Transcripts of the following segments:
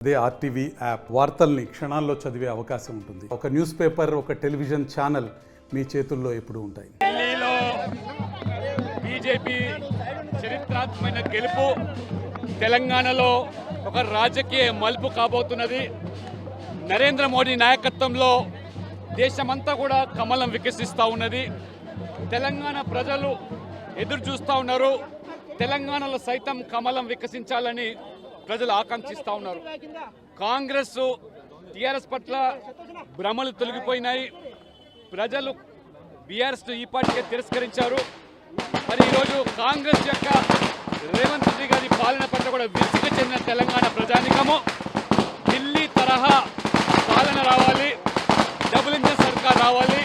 అదే RTV app వార్తల్ని క్షణాల్లో చదివే అవకాశం ఉంటుంది. ఒక న్యూస్ పేపర్, ఒక టెలివిజన్ ఛానల్ మీ చేతుల్లో ఎప్పుడూ ఉంటాయి. ఢిల్లీలో బీజేపీ చరిత్రాత్మకమైన గెలుపు తెలంగాణలో ఒక రాజకీయ మలుపు కాబోతున్నది. నరేంద్ర మోడీ నాయకత్వంలో దేశమంతా కూడా కమలం వికసిస్తూ ఉన్నది. తెలంగాణ ప్రజలు ఎదురు చూస్తూ ఉన్నారు. తెలంగాణలో సైతం కమలం వికసించాలని ప్రజలు ఆకాంక్షిస్తూ ఉన్నారు. కాంగ్రెస్ టీఆర్ఎస్ పట్ల భ్రమలు తొలగిపోయినాయి. ప్రజలు బీఆర్ఎస్ను ఈ పార్టీగా తిరస్కరించారు. మరి ఈరోజు కాంగ్రెస్ యొక్క రేవంత్ రెడ్డి గారి పాలన పట్ల కూడా విసుగు చెందిన తెలంగాణ ప్రజానికము ఢిల్లీ తరహా పాలన రావాలి, డబుల్ ఇంజన్ సర్కార్ రావాలి.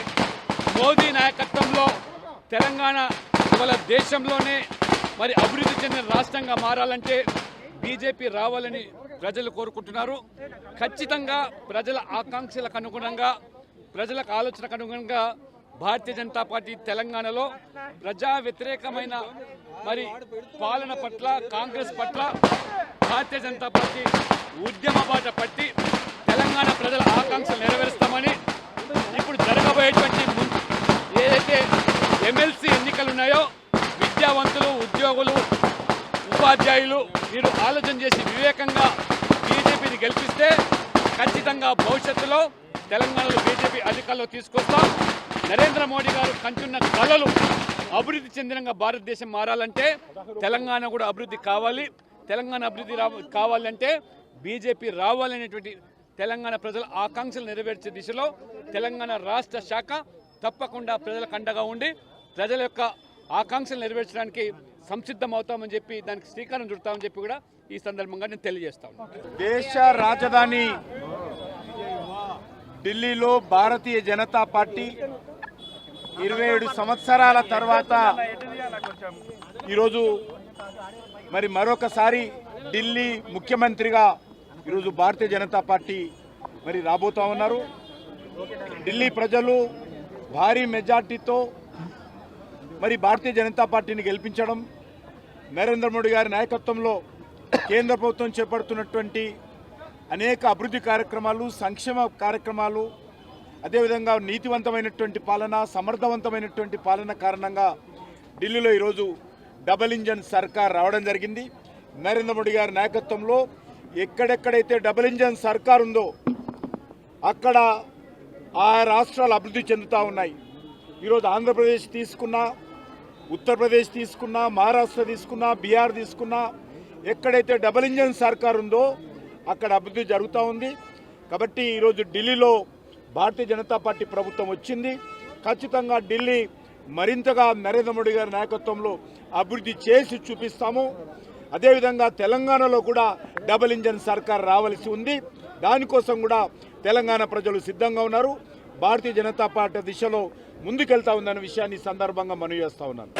మోదీ నాయకత్వంలో తెలంగాణ ఇవాళ దేశంలోనే మరి అభివృద్ధి చెందిన రాష్ట్రంగా మారాలంటే బీజేపీ రావాలని ప్రజలు కోరుకుంటున్నారు. ఖచ్చితంగా ప్రజల ఆకాంక్షలకు అనుగుణంగా, ప్రజలకు ఆలోచనకు అనుగుణంగా భారతీయ జనతా పార్టీ తెలంగాణలో ప్రజా వ్యతిరేకమైన మరి పాలన పట్ల, కాంగ్రెస్ పట్ల భారతీయ జనతా పార్టీ ఉద్యమ బాట పట్టి తెలంగాణ ప్రజల ఆకాంక్షలు నెరవేరుస్తామని, ఇప్పుడు జరగబోయేటువంటి ఏదైతే ఎమ్మెల్సీ ఎన్నికలు ఉన్నాయో విద్యావంతులు, ఉద్యోగులు, ఉపాధ్యాయులు మీరు ఆలోచన చేసి వివేకంగా బీజేపీని గెలిపిస్తే ఖచ్చితంగా భవిష్యత్తులో తెలంగాణలో బీజేపీ అధికారంలో తీసుకొస్తాం. నరేంద్ర మోడీ గారు కంటున్న కళలు అభివృద్ధి చెందినంగా భారతదేశం మారాలంటే తెలంగాణ కూడా అభివృద్ధి కావాలి. తెలంగాణ అభివృద్ధి కావాలంటే బీజేపీ రావాలనేటువంటి తెలంగాణ ప్రజల ఆకాంక్షలు నెరవేర్చే దిశలో తెలంగాణ రాష్ట్ర శాఖ తప్పకుండా ప్రజలకు అండగా ఉండి ప్రజల యొక్క ఆకాంక్షలు నెరవేర్చడానికి సంసిద్ధమవుతామని చెప్పి దానికి శ్రీకారం చుడతామని చెప్పి కూడా ఈ సందర్భంగా నేను తెలియజేస్తాను. దేశ రాజధాని ఢిల్లీలో భారతీయ జనతా పార్టీ 27 సంవత్సరాల తర్వాత ఈరోజు మరి మరొకసారి ఢిల్లీ ముఖ్యమంత్రిగా ఈరోజు భారతీయ జనతా పార్టీ మరి రాబోతా ఉన్నారు. ఢిల్లీ ప్రజలు భారీ మెజార్టీతో మరి భారతీయ జనతా పార్టీని గెలిపించడం, నరేంద్ర మోడీ గారి నాయకత్వంలో కేంద్ర ప్రభుత్వం చేపడుతున్నటువంటి అనేక అభివృద్ధి కార్యక్రమాలు, సంక్షేమ కార్యక్రమాలు, అదేవిధంగా నీతివంతమైనటువంటి పాలన, సమర్థవంతమైనటువంటి పాలన కారణంగా ఢిల్లీలో ఈరోజు డబుల్ ఇంజన్ సర్కార్ రావడం జరిగింది. నరేంద్ర మోడీ గారి నాయకత్వంలో ఎక్కడెక్కడైతే డబుల్ ఇంజన్ సర్కార్ ఉందో అక్కడ ఆ రాష్ట్రాలు అభివృద్ధి చెందుతూ ఉన్నాయి. ఈరోజు ఆంధ్రప్రదేశ్ తీసుకున్నా, ఉత్తరప్రదేశ్ తీసుకున్నా, మహారాష్ట్ర తీసుకున్నా, బీహార్ తీసుకున్నా, ఎక్కడైతే డబుల్ ఇంజన్ సర్కార్ ఉందో అక్కడ అభివృద్ధి జరుగుతూ ఉంది. కాబట్టి ఈరోజు ఢిల్లీలో భారతీయ జనతా పార్టీ ప్రభుత్వం వచ్చింది. ఖచ్చితంగా ఢిల్లీ మరింతగా నరేంద్ర మోడీ గారి నాయకత్వంలో అభివృద్ధి చేసి చూపిస్తాము. అదేవిధంగా తెలంగాణలో కూడా డబుల్ ఇంజన్ సర్కార్ రావాల్సి ఉంది. దానికోసం కూడా తెలంగాణ ప్రజలు సిద్ధంగా ఉన్నారు. భారతీయ జనతా పార్టీ దిశలో ముందుకెళ్తా ఉందన్న విషయాన్ని సందర్భంగా మనవి చేస్తా ఉన్నాను.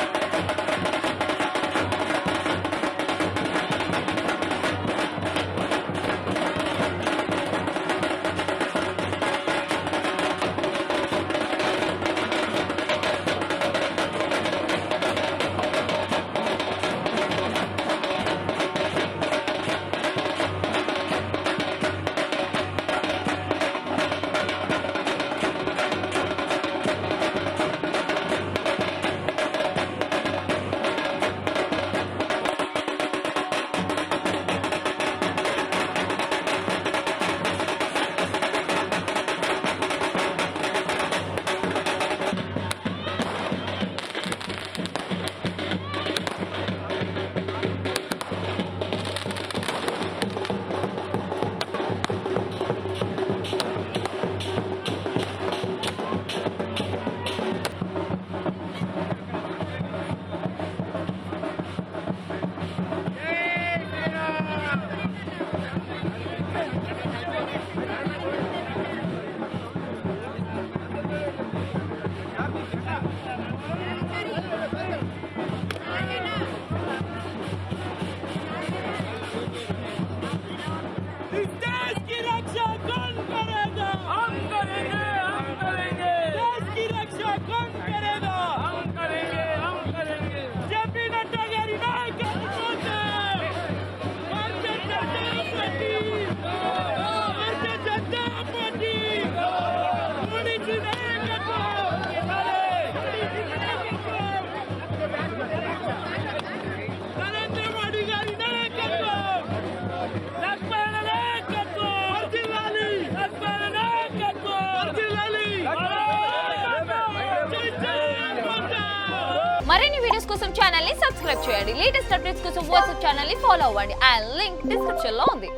మరిన్ని వీడియోస్ కోసం ఛానల్ ని సబ్స్క్రైబ్ చేయండి. లేటెస్ట్ అప్డేట్స్ కోసం వాట్సాప్ ఛానల్ ని ఫాలో అవ్వండి. ఆ లింక్ డిస్క్రిప్షన్ లో ఉంది.